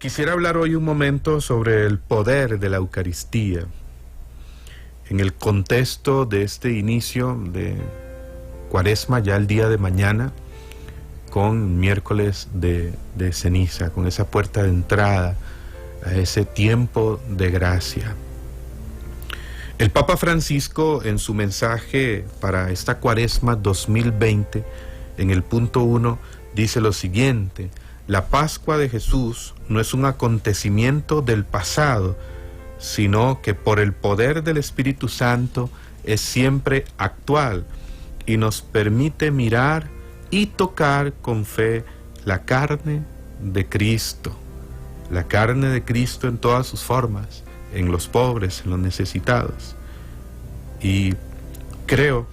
Quisiera hablar hoy un momento sobre el poder de la Eucaristía en el contexto de este inicio de Cuaresma, ya el día de mañana, con miércoles de ceniza, con esa puerta de entrada a ese tiempo de gracia. El Papa Francisco, en su mensaje para esta Cuaresma 2020, en el punto 1, dice lo siguiente: la Pascua de Jesús no es un acontecimiento del pasado, sino que por el poder del Espíritu Santo es siempre actual y nos permite mirar y tocar con fe la carne de Cristo. La carne de Cristo en todas sus formas, en los pobres, en los necesitados. Y creo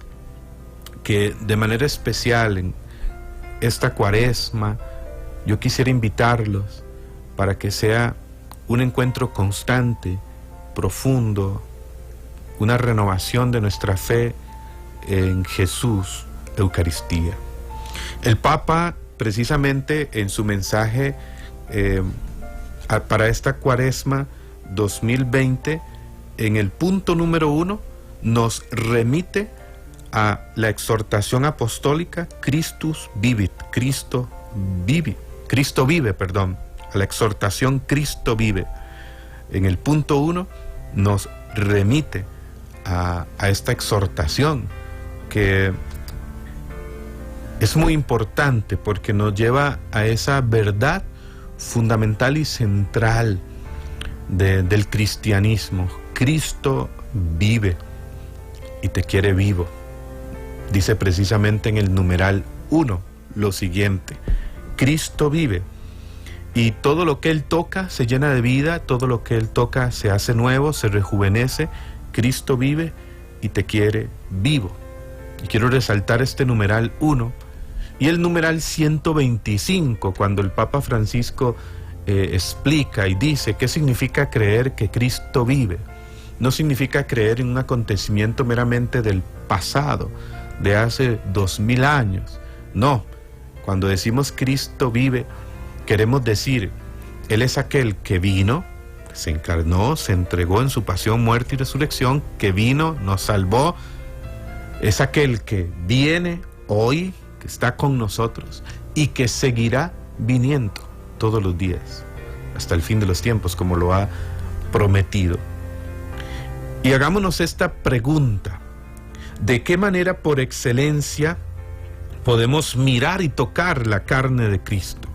que de manera especial en esta Cuaresma, yo quisiera invitarlos para que sea un encuentro constante, profundo, una renovación de nuestra fe en Jesús, Eucaristía. El Papa, precisamente en su mensaje para esta Cuaresma 2020, en el punto número 1, nos remite a la exhortación apostólica Christus vivit, Cristo vive, a la exhortación Cristo vive. En el punto 1 nos remite a esta exhortación que es muy importante porque nos lleva a esa verdad fundamental y central del cristianismo. Cristo vive y te quiere vivo. Dice precisamente en el numeral 1 lo siguiente: Cristo vive y todo lo que Él toca se llena de vida, todo lo que Él toca se hace nuevo, se rejuvenece. Cristo vive y te quiere vivo. Y quiero resaltar este numeral 1 y el numeral 125, cuando el Papa Francisco explica y dice qué significa creer que Cristo vive. No significa creer en un acontecimiento meramente del pasado, de hace 2000 años. No, cuando decimos Cristo vive, queremos decir, Él es aquel que vino, se encarnó, se entregó en su pasión, muerte y resurrección, que vino, nos salvó. Es aquel que viene hoy, que está con nosotros y que seguirá viniendo todos los días, hasta el fin de los tiempos, como lo ha prometido. Y hagámonos esta pregunta: ¿de qué manera por excelencia podemos mirar y tocar la carne de Cristo?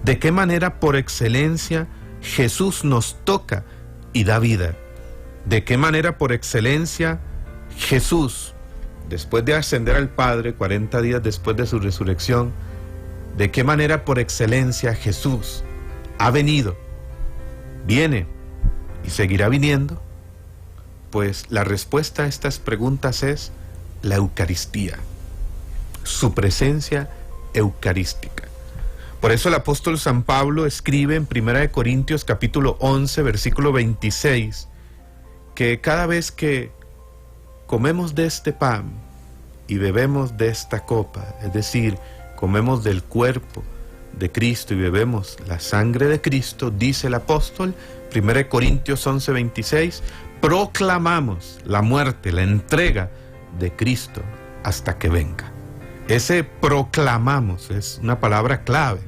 ¿De qué manera por excelencia Jesús nos toca y da vida? ¿De qué manera por excelencia Jesús, después de ascender al Padre, 40 días después de su resurrección, de qué manera por excelencia Jesús ha venido, viene y seguirá viniendo? Pues la respuesta a estas preguntas es la Eucaristía, su presencia eucarística. Por eso el apóstol San Pablo escribe en 1 Corintios capítulo 11, versículo 26, que cada vez que comemos de este pan y bebemos de esta copa, es decir, comemos del cuerpo de Cristo y bebemos la sangre de Cristo, dice el apóstol, 1 Corintios 11, 26, proclamamos la muerte, la entrega de Cristo hasta que venga. Ese proclamamos es una palabra clave.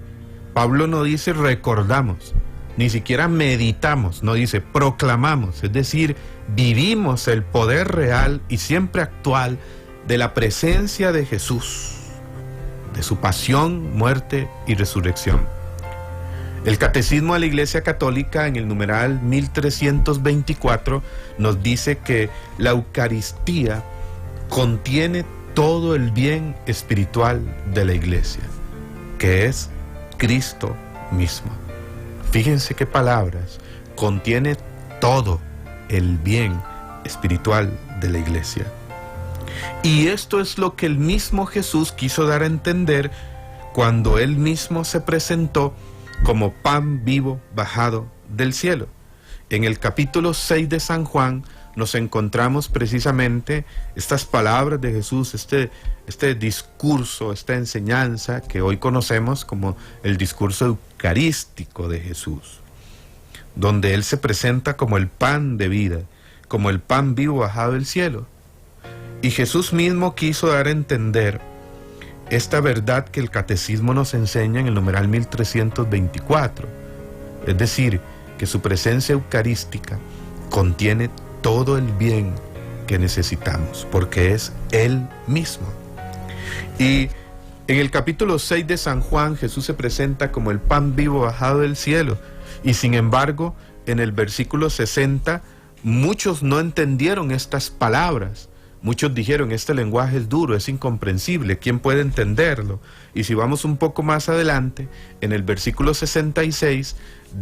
Pablo no dice recordamos, ni siquiera meditamos, no, dice proclamamos, es decir, vivimos el poder real y siempre actual de la presencia de Jesús, de su pasión, muerte y resurrección. El Catecismo de la Iglesia Católica, en el numeral 1324, nos dice que la Eucaristía contiene todo el bien espiritual de la Iglesia, que es Cristo mismo. Fíjense qué palabras: contiene todo el bien espiritual de la Iglesia. Y esto es lo que el mismo Jesús quiso dar a entender cuando Él mismo se presentó como pan vivo bajado del cielo. En el capítulo 6 de San Juan nos encontramos precisamente estas palabras de Jesús, este discurso, esta enseñanza que hoy conocemos como el discurso eucarístico de Jesús, donde Él se presenta como el pan de vida, como el pan vivo bajado del cielo. Y Jesús mismo quiso dar a entender esta verdad que el catecismo nos enseña en el numeral 1324, es decir, que su presencia eucarística contiene todo el bien que necesitamos, porque es Él mismo. Y en el capítulo 6 de San Juan, Jesús se presenta como el pan vivo bajado del cielo, y sin embargo, en el versículo 60, muchos no entendieron estas palabras. Muchos dijeron, este lenguaje es duro, es incomprensible, ¿quién puede entenderlo? Y si vamos un poco más adelante, en el versículo 66,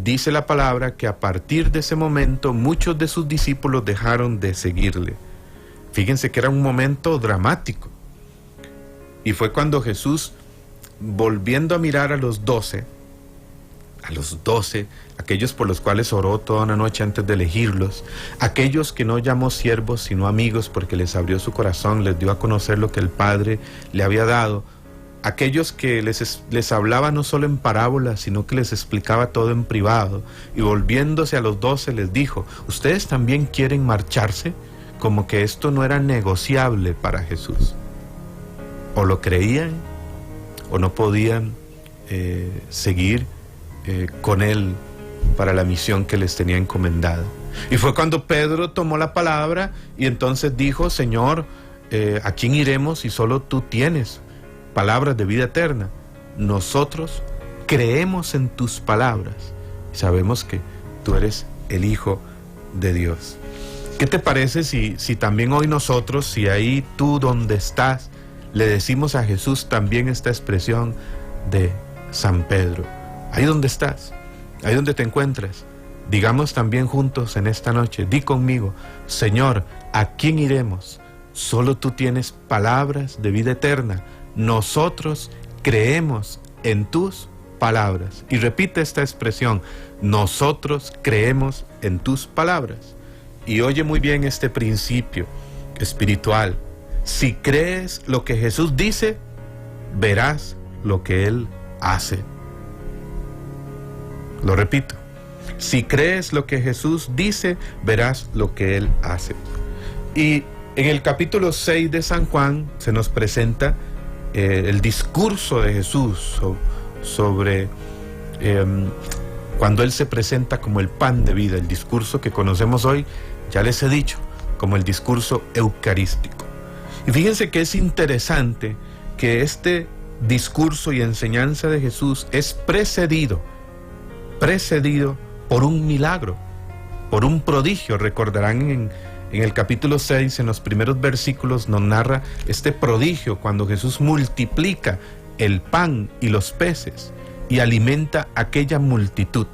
dice la palabra que a partir de ese momento muchos de sus discípulos dejaron de seguirle. Fíjense que era un momento dramático. Y fue cuando Jesús, volviendo a mirar a los 12, aquellos por los cuales oró toda una noche antes de elegirlos, aquellos que no llamó siervos sino amigos porque les abrió su corazón, les dio a conocer lo que el Padre le había dado, aquellos que les hablaba no solo en parábolas, sino que les explicaba todo en privado, y volviéndose a los 12 les dijo, ¿ustedes también quieren marcharse? Como que esto no era negociable para Jesús. O lo creían o no podían seguir con Él para la misión que les tenía encomendada. Y fue cuando Pedro tomó la palabra y entonces dijo, Señor, ¿a quién iremos si solo tú tienes palabras de vida eterna? Nosotros creemos en tus palabras y sabemos que tú eres el Hijo de Dios. ¿Qué te parece si también hoy nosotros, si ahí tú donde estás, le decimos a Jesús también esta expresión de San Pedro? Ahí donde estás, ahí donde te encuentras, digamos también juntos en esta noche, di conmigo, Señor, ¿a quién iremos? Solo tú tienes palabras de vida eterna. Nosotros creemos en tus palabras. Y repite esta expresión, nosotros creemos en tus palabras. Y oye muy bien este principio espiritual. Si crees lo que Jesús dice, verás lo que Él hace. Lo repito, si crees lo que Jesús dice, verás lo que Él hace. Y en el capítulo 6 de San Juan se nos presenta el discurso de Jesús sobre cuando Él se presenta como el pan de vida, el discurso que conocemos hoy, ya les he dicho, como el discurso eucarístico. Y fíjense que es interesante que este discurso y enseñanza de Jesús es precedido por un milagro, por un prodigio. Recordarán en el capítulo 6, en los primeros versículos, nos narra este prodigio cuando Jesús multiplica el pan y los peces y alimenta a aquella multitud.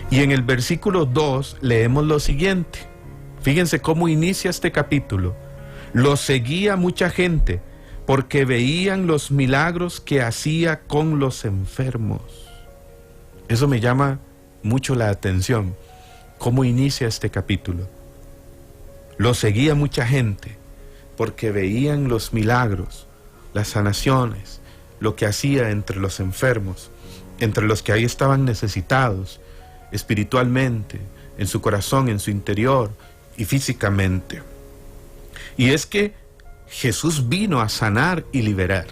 Y en el versículo 2 leemos lo siguiente. Fíjense cómo inicia este capítulo. Lo seguía mucha gente porque veían los milagros que hacía con los enfermos. Eso me llama mucho la atención, cómo inicia este capítulo. Lo seguía mucha gente porque veían los milagros, las sanaciones, lo que hacía entre los enfermos, entre los que ahí estaban necesitados, espiritualmente, en su corazón, en su interior y físicamente. Y es que Jesús vino a sanar y liberar.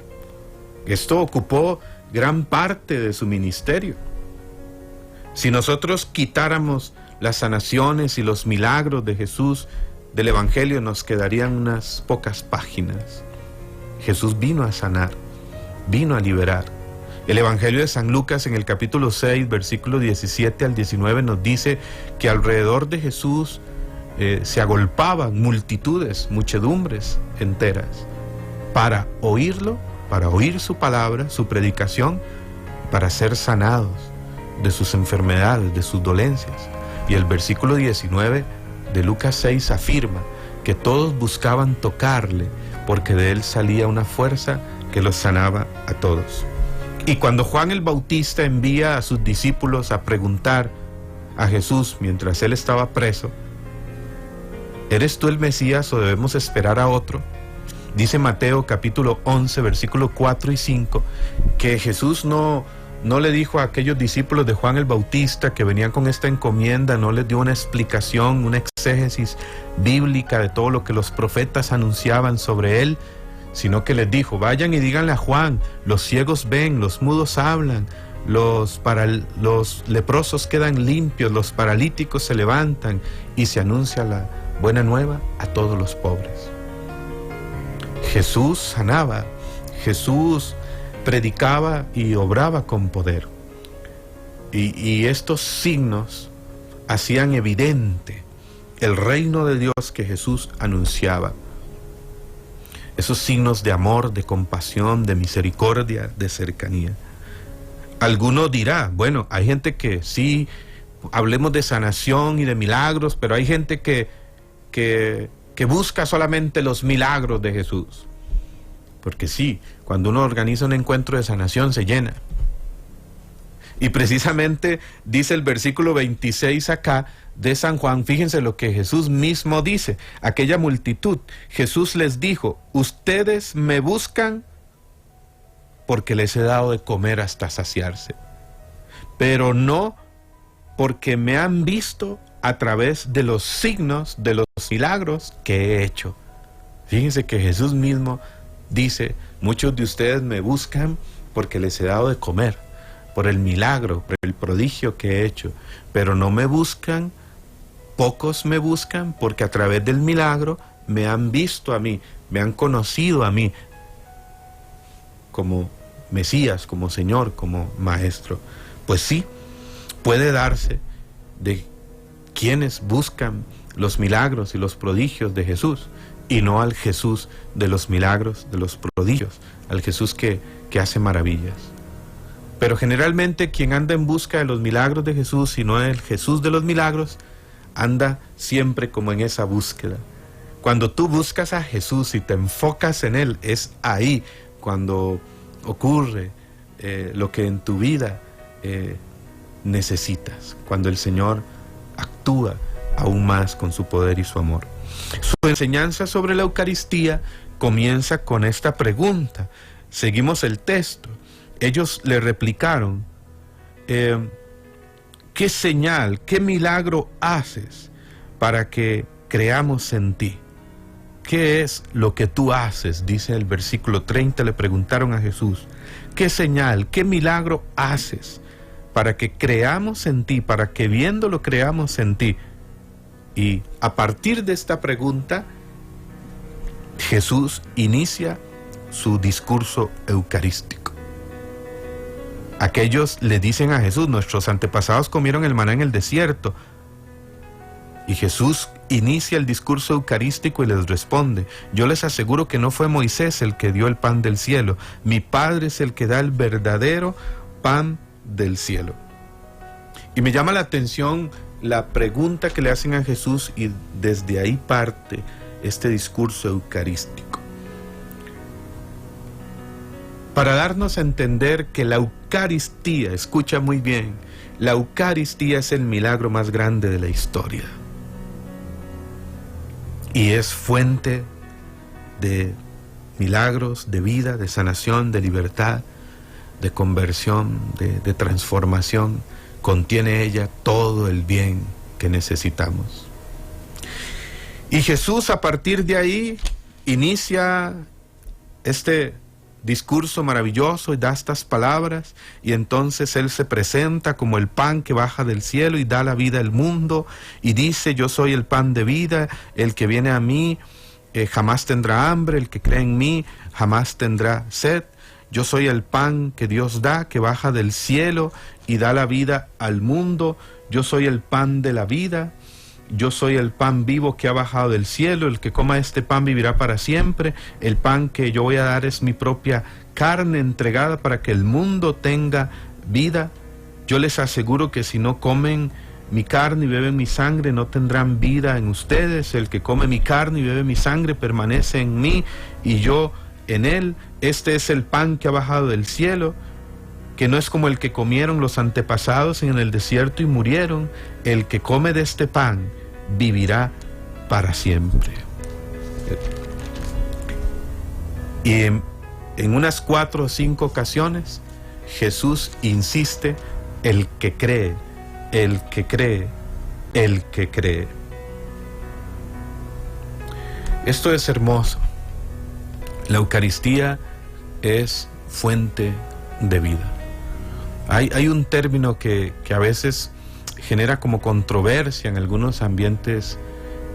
Esto ocupó gran parte de su ministerio. Si nosotros quitáramos las sanaciones y los milagros de Jesús del Evangelio, nos quedarían unas pocas páginas. Jesús vino a sanar, vino a liberar. El Evangelio de San Lucas en el capítulo 6, versículo 17 al 19 nos dice que alrededor de Jesús se agolpaban multitudes, muchedumbres enteras, para oírlo, para oír su palabra, su predicación, para ser sanados de sus enfermedades, de sus dolencias. Y el versículo 19 de Lucas 6 afirma que todos buscaban tocarle, porque de él salía una fuerza que los sanaba a todos. Y cuando Juan el Bautista envía a sus discípulos a preguntar a Jesús mientras él estaba preso, ¿Eres tú el Mesías o debemos esperar a otro? Dice Mateo capítulo 11, versículos 4 y 5, que Jesús no le dijo a aquellos discípulos de Juan el Bautista que venían con esta encomienda, no les dio una explicación, una exégesis bíblica de todo lo que los profetas anunciaban sobre él, sino que les dijo: vayan y díganle a Juan, los ciegos ven, los mudos hablan, los leprosos quedan limpios, los paralíticos se levantan, y se anuncia la buena nueva a todos los pobres. Jesús sanaba, Jesús predicaba y obraba con poder. Y estos signos hacían evidente el reino de Dios que Jesús anunciaba. Esos signos de amor, de compasión, de misericordia, de cercanía. Alguno dirá, bueno, hay gente que sí, hablemos de sanación y de milagros, pero hay gente que busca solamente los milagros de Jesús. Porque sí, cuando uno organiza un encuentro de sanación se llena. Y precisamente dice el versículo 26 acá de San Juan, fíjense lo que Jesús mismo dice, aquella multitud, Jesús les dijo: ustedes me buscan porque les he dado de comer hasta saciarse, pero no porque me han visto a través de los signos, de los milagros que he hecho. Fíjense que Jesús mismo dice: muchos de ustedes me buscan porque les he dado de comer, por el milagro, por el prodigio que he hecho, pero no me buscan, pocos me buscan porque a través del milagro me han visto a mí, me han conocido a mí como Mesías, como Señor, como Maestro. Pues sí, puede darse de quienes buscan los milagros y los prodigios de Jesús, y no al Jesús de los milagros, de los prodigios, al Jesús que hace maravillas. Pero generalmente quien anda en busca de los milagros de Jesús y no el Jesús de los milagros, anda siempre como en esa búsqueda. Cuando tú buscas a Jesús y te enfocas en Él, es ahí cuando ocurre lo que en tu vida necesitas, cuando el Señor actúa aún más con su poder y su amor. Su enseñanza sobre la Eucaristía comienza con esta pregunta. Seguimos el texto. Ellos le replicaron: ¿qué señal, qué milagro haces para que creamos en ti? ¿Qué es lo que tú haces? Dice el versículo 30, le preguntaron a Jesús: ¿qué señal, qué milagro haces para que creamos en ti, para que viéndolo creamos en ti? Y a partir de esta pregunta, Jesús inicia su discurso eucarístico. Aquellos le dicen a Jesús: nuestros antepasados comieron el maná en el desierto. Y Jesús inicia el discurso eucarístico y les responde: yo les aseguro que no fue Moisés el que dio el pan del cielo, mi Padre es el que da el verdadero pan del cielo. Y me llama la atención la pregunta que le hacen a Jesús, y desde ahí parte este discurso eucarístico. Para darnos a entender que la Eucaristía, escucha muy bien, la Eucaristía es el milagro más grande de la historia. Y es fuente de milagros, de vida, de sanación, de libertad, de conversión, de transformación. Contiene ella todo el bien que necesitamos. Y Jesús, a partir de ahí, inicia este discurso maravilloso y da estas palabras, y entonces Él se presenta como el pan que baja del cielo y da la vida al mundo, y dice: yo soy el pan de vida, el que viene a mí jamás tendrá hambre, el que cree en mí jamás tendrá sed. Yo soy el pan que Dios da, que baja del cielo y da la vida al mundo. Yo soy el pan de la vida. Yo soy el pan vivo que ha bajado del cielo. El que coma este pan vivirá para siempre. El pan que yo voy a dar es mi propia carne entregada para que el mundo tenga vida. Yo les aseguro que si no comen mi carne y beben mi sangre, no tendrán vida en ustedes. El que come mi carne y bebe mi sangre permanece en mí y yo en él. Este es el pan que ha bajado del cielo, que no es como el que comieron los antepasados en el desierto y murieron. El que come de este pan vivirá para siempre. Y en unas 4 o 5 ocasiones Jesús insiste: el que cree, el que cree, el que cree. Esto es hermoso. La Eucaristía es fuente de vida. Hay un término que a veces genera como controversia en algunos ambientes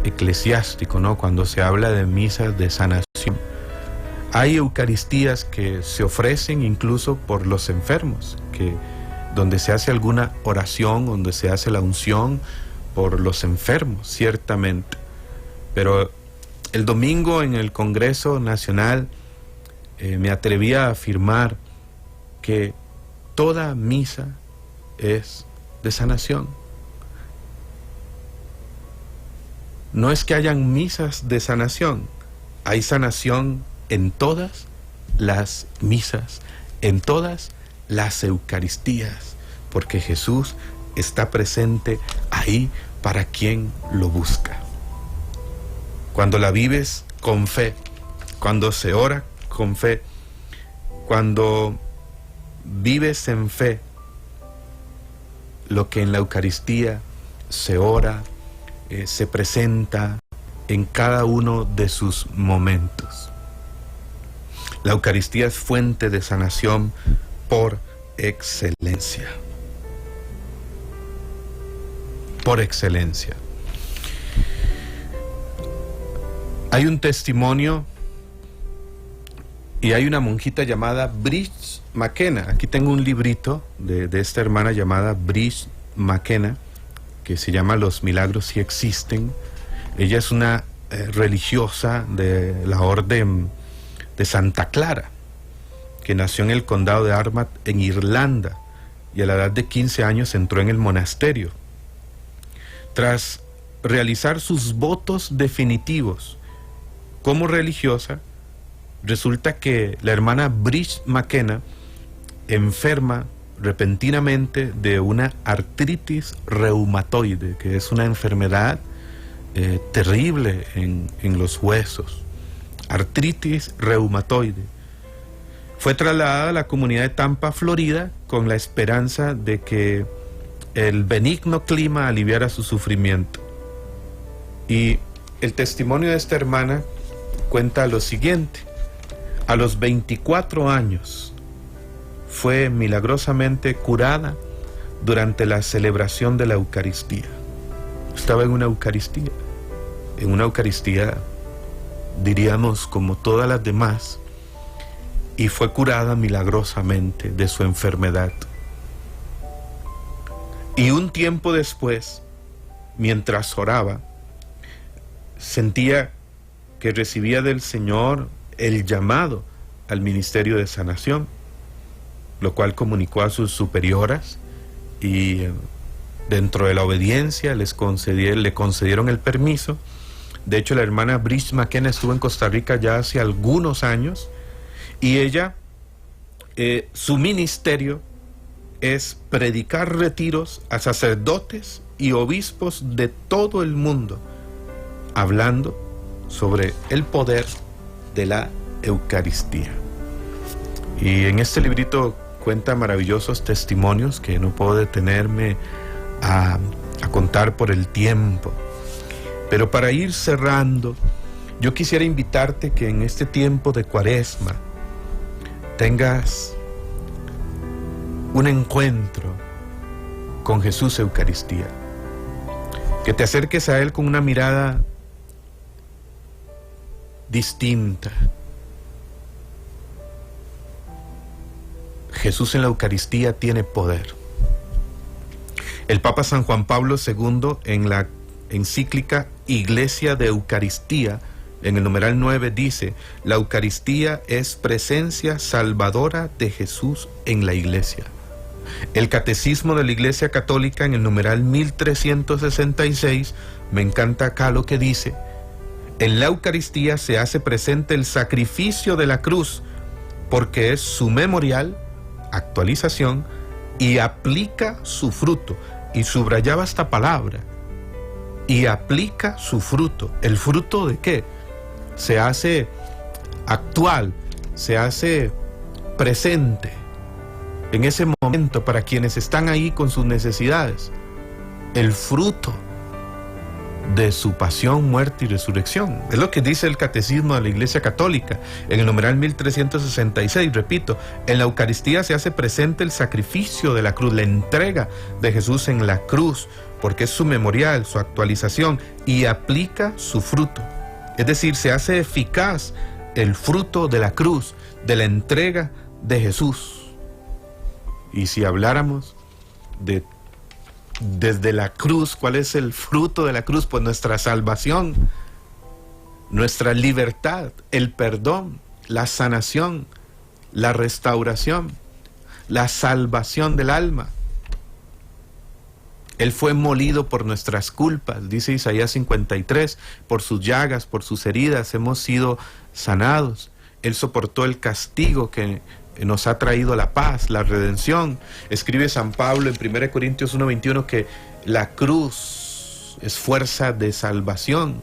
eclesiásticos, ¿no? Cuando se habla de misas de sanación. Hay Eucaristías que se ofrecen incluso por los enfermos, donde se hace alguna oración, donde se hace la unción por los enfermos, ciertamente. Pero el domingo en el Congreso Nacional me atreví a afirmar que toda misa es de sanación. No es que hayan misas de sanación, hay sanación en todas las misas, en todas las Eucaristías, porque Jesús está presente ahí para quien lo busca. Cuando la vives con fe, cuando se ora con fe, cuando vives en fe, lo que en la Eucaristía se ora, se presenta en cada uno de sus momentos. La Eucaristía es fuente de sanación por excelencia. Por excelencia. Hay un testimonio y hay una monjita llamada Bridget McKenna. Aquí tengo un librito de esta hermana llamada Bridget McKenna, que se llama Los milagros sí existen. Ella es una religiosa de la orden de Santa Clara, que nació en el condado de Armagh, en Irlanda, y a la edad de 15 años entró en el monasterio. Tras realizar sus votos definitivos como religiosa, resulta que la hermana Bridget McKenna enferma repentinamente de una artritis reumatoide, que es una enfermedad terrible en los huesos. Artritis reumatoide. Fue trasladada a la comunidad de Tampa, Florida, con la esperanza de que el benigno clima aliviara su sufrimiento. Y el testimonio de esta hermana cuenta lo siguiente: a los 24 años fue milagrosamente curada durante la celebración de la Eucaristía. Estaba en una Eucaristía, diríamos como todas las demás, y fue curada milagrosamente de su enfermedad. Y un tiempo después, mientras oraba, sentía que recibía del Señor el llamado al ministerio de sanación, lo cual comunicó a sus superioras, y dentro de la obediencia le concedieron el permiso. De hecho, la hermana Bridget McKenna estuvo en Costa Rica ya hace algunos años, y ella, su ministerio es predicar retiros a sacerdotes y obispos de todo el mundo, hablando sobre el poder de la Eucaristía. Y en este librito cuenta maravillosos testimonios que no puedo detenerme a contar por el tiempo. Pero para ir cerrando, yo quisiera invitarte que en este tiempo de Cuaresma tengas un encuentro con Jesús Eucaristía, que te acerques a Él con una mirada distinta. Jesús en la Eucaristía tiene poder. El Papa San Juan Pablo II, en la encíclica Iglesia de Eucaristía, en el numeral 9, dice: la Eucaristía es presencia salvadora de Jesús en la Iglesia. El Catecismo de la Iglesia Católica, en el numeral 1366, me encanta acá lo que dice: en la Eucaristía se hace presente el sacrificio de la cruz, porque es su memorial, actualización, y aplica su fruto. Y subrayaba esta palabra: y aplica su fruto. ¿El fruto de qué? Se hace actual, se hace presente en ese momento para quienes están ahí con sus necesidades. El fruto de su pasión, muerte y resurrección. Es lo que dice el Catecismo de la Iglesia Católica en el numeral 1366. Repito, en la Eucaristía se hace presente el sacrificio de la cruz, la entrega de Jesús en la cruz, porque es su memorial, su actualización, y aplica su fruto. Es decir, se hace eficaz el fruto de la cruz, de la entrega de Jesús. Y si habláramos desde la cruz, ¿cuál es el fruto de la cruz? Pues nuestra salvación, nuestra libertad, el perdón, la sanación, la restauración, la salvación del alma. Él fue molido por nuestras culpas, dice Isaías 53, por sus llagas, por sus heridas hemos sido sanados. Él soportó el castigo que nos ha traído la paz, la redención. Escribe San Pablo en 1 Corintios 1:21 que la cruz es fuerza de salvación.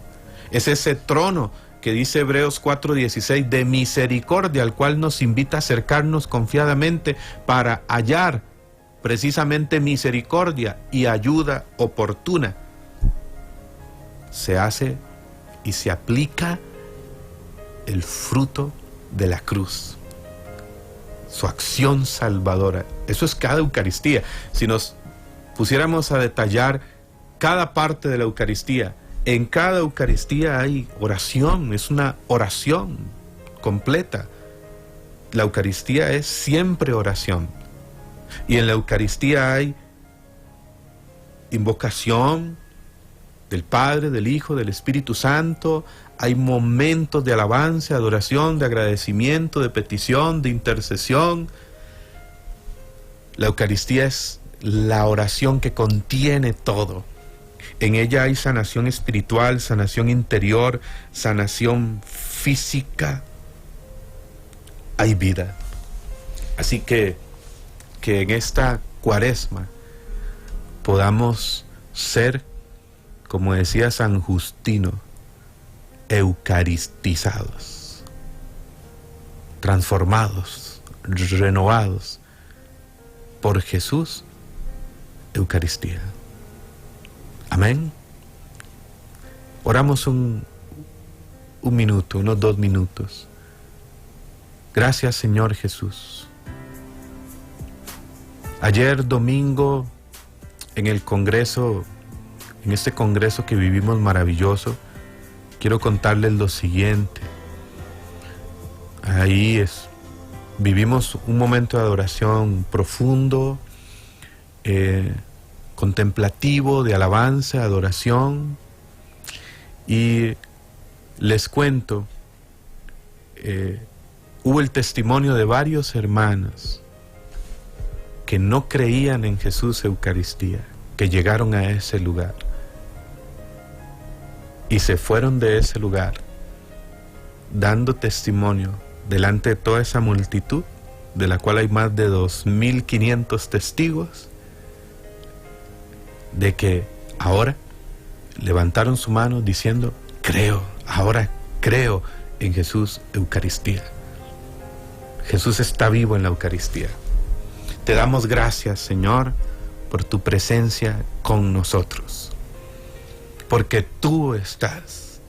Es ese trono que dice Hebreos 4:16 de misericordia, al cual nos invita a acercarnos confiadamente para hallar precisamente misericordia y ayuda oportuna. Se hace y se aplica el fruto de la cruz, su acción salvadora. Eso es cada Eucaristía. Si nos pusiéramos a detallar cada parte de la Eucaristía, en cada Eucaristía hay oración, es una oración completa. La Eucaristía es siempre oración. Y en la Eucaristía hay invocación del Padre, del Hijo, del Espíritu Santo. Hay momentos de alabanza, adoración, de agradecimiento, de petición, de intercesión. La Eucaristía es la oración que contiene todo. En ella hay sanación espiritual, sanación interior, sanación física. Hay vida. Así que en esta Cuaresma podamos ser, como decía San Justino, eucaristizados, transformados, renovados por Jesús, Eucaristía. Amén. Oramos un minuto, unos 2 minutos. Gracias, Señor Jesús. Ayer domingo, en el Congreso, en este Congreso que vivimos maravilloso, quiero contarles lo siguiente. Ahí vivimos un momento de adoración profundo, contemplativo, de alabanza, adoración. Y les cuento, hubo el testimonio de varios hermanos que no creían en Jesús Eucaristía, que llegaron a ese lugar y se fueron de ese lugar dando testimonio delante de toda esa multitud, de la cual hay más de 2.500 testigos, de que ahora levantaron su mano diciendo: creo, ahora creo en Jesús Eucaristía. Jesús está vivo en la Eucaristía. Te damos gracias, Señor, por tu presencia con nosotros, porque tú estás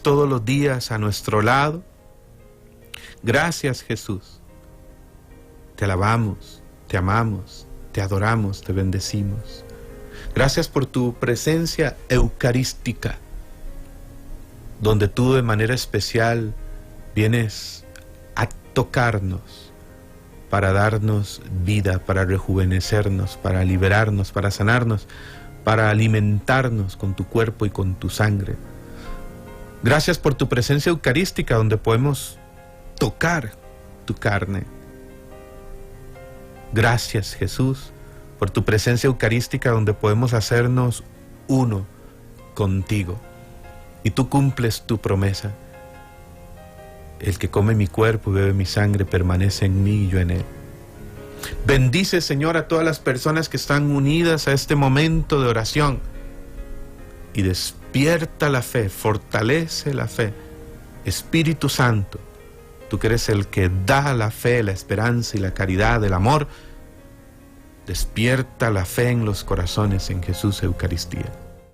todos los días a nuestro lado. Gracias, Jesús. Te alabamos, te amamos, te adoramos, te bendecimos. Gracias por tu presencia eucarística, donde tú de manera especial vienes a tocarnos, para darnos vida, para rejuvenecernos, para liberarnos, para sanarnos, para alimentarnos con tu cuerpo y con tu sangre. Gracias por tu presencia eucarística, donde podemos tocar tu carne. Gracias, Jesús, por tu presencia eucarística, donde podemos hacernos uno contigo. Y tú cumples tu promesa. El que come mi cuerpo y bebe mi sangre permanece en mí y yo en él. Bendice, Señor, a todas las personas que están unidas a este momento de oración. y despierta la fe, fortalece la fe. Espíritu Santo, tú que eres el que da la fe, la esperanza y la caridad, el amor, despierta la fe en los corazones en Jesús Eucaristía.